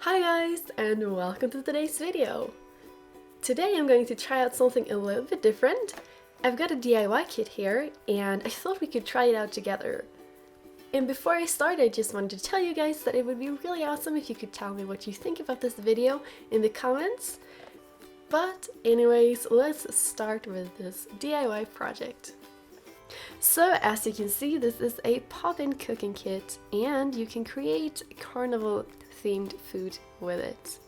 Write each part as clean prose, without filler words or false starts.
Hi guys, and welcome to today's video. Today I'm going to try out something a little bit different. I've got a DIY kit here and I thought we could try it out together. And before I start, I just wanted to tell you guys that it would be really awesome if you could tell me what you think about this video in the comments. But anyways, let's start with this DIY project. So as you can see, this is a Popin cooking kit and you can create carnival themed food with it.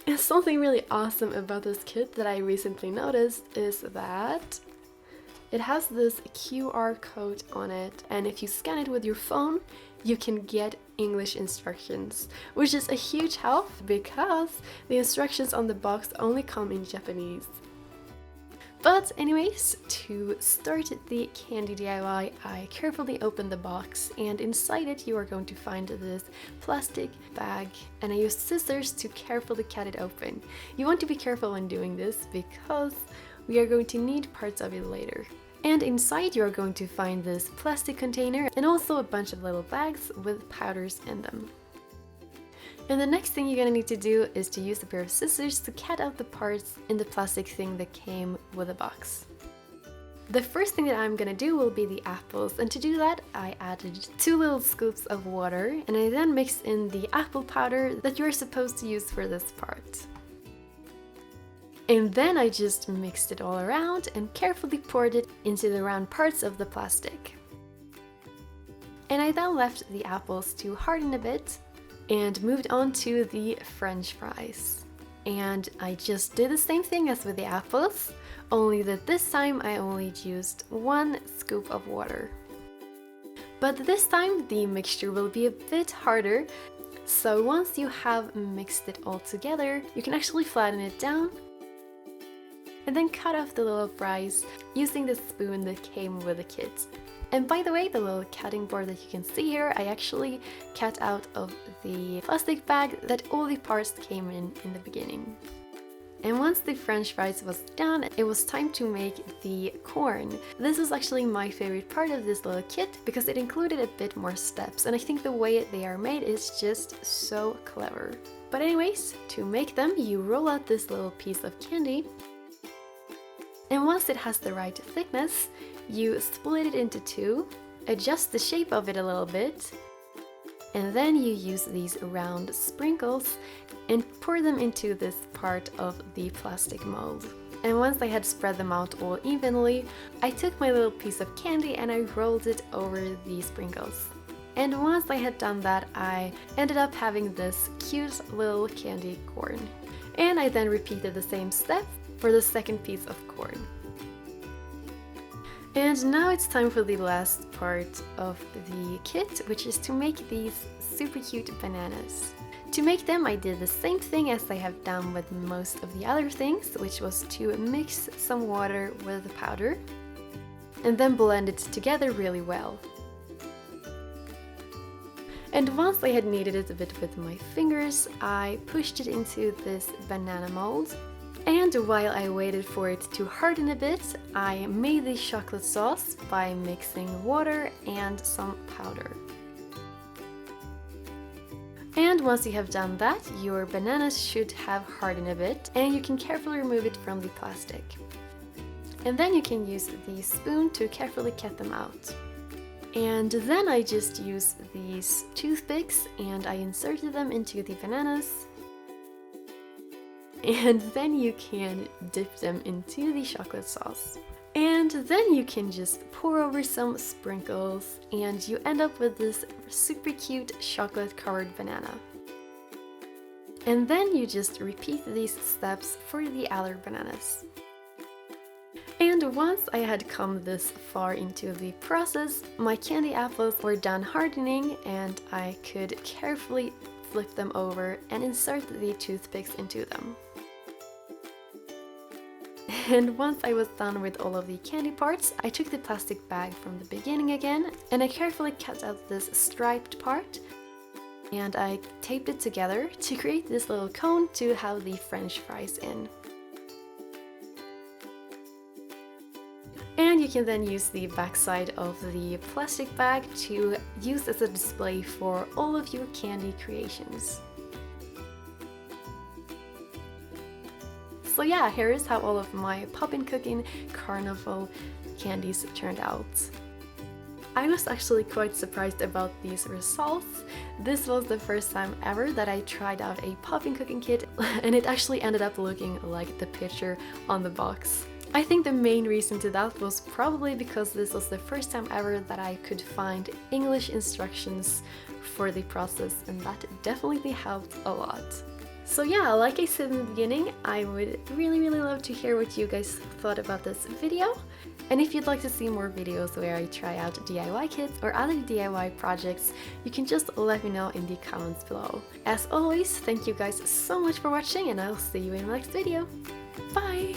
And something really awesome about this kit that I recently noticed is that it has this QR code on it, and if you scan it with your phone, you can get English instructions, which is a huge help because the instructions on the box only come in Japanese. But anyways, to start the candy DIY, I carefully opened the box, and inside it you are going to find this plastic bag, and I used scissors to carefully cut it open. You want to be careful when doing this because we are going to need parts of it later. And inside you are going to find this plastic container and also a bunch of little bags with powders in them. And the next thing you're gonna need to do is to use a pair of scissors to cut out the parts in the plastic thing that came with the box. The first thing that I'm gonna do will be the apples, and to do that I added 2 little scoops of water, and I then mixed in the apple powder that you're supposed to use for this part. And then I just mixed it all around and carefully poured it into the round parts of the plastic. And I then left the apples to harden a bit and moved on to the French fries. And I just did the same thing as with the apples, only that this time I only used 1 scoop of water. But this time the mixture will be a bit harder, so once you have mixed it all together, you can actually flatten it down and then cut off the little fries using the spoon that came with the kit. And by the way, the little cutting board that you can see here, I actually cut out of the plastic bag that all the parts came in the beginning. And once the French fries was done, it was time to make the corn. This was actually my favorite part of this little kit because it included a bit more steps, and I think the way they are made is just so clever. But anyways, to make them, you roll out this little piece of candy, and once it has the right thickness, you split it into 2, adjust the shape of it a little bit, and then you use these round sprinkles and pour them into this part of the plastic mold. And once I had spread them out all evenly, I took my little piece of candy and I rolled it over the sprinkles. And once I had done that, I ended up having this cute little candy corn. And I then repeated the same step for the second piece of corn. And now it's time for the last part of the kit, which is to make these super cute bananas. To make them, I did the same thing as I have done with most of the other things, which was to mix some water with the powder and then blend it together really well. And once I had kneaded it a bit with my fingers, I pushed it into this banana mold. And while I waited for it to harden a bit, I made the chocolate sauce by mixing water and some powder. And once you have done that, your bananas should have hardened a bit, and you can carefully remove it from the plastic. And then you can use the spoon to carefully cut them out. And then I just used these toothpicks and I inserted them into the bananas. And then you can dip them into the chocolate sauce. And then you can just pour over some sprinkles and you end up with this super cute chocolate covered banana. And then you just repeat these steps for the other bananas. And once I had come this far into the process, my candy apples were done hardening and I could carefully flip them over and insert the toothpicks into them. And once I was done with all of the candy parts, I took the plastic bag from the beginning again and I carefully cut out this striped part and I taped it together to create this little cone to have the French fries in. And you can then use the backside of the plastic bag to use as a display for all of your candy creations. So yeah, here is how all of my Popin Cooking carnival candies turned out. I was actually quite surprised about these results. This was the first time ever that I tried out a Popin Cooking kit, and it actually ended up looking like the picture on the box. I think the main reason to that was probably because this was the first time ever that I could find English instructions for the process, and that definitely helped a lot. So yeah, like I said in the beginning, I would really love to hear what you guys thought about this video. And if you'd like to see more videos where I try out DIY kits or other DIY projects, you can just let me know in the comments below. As always, thank you guys so much for watching, and I'll see you in the next video. Bye!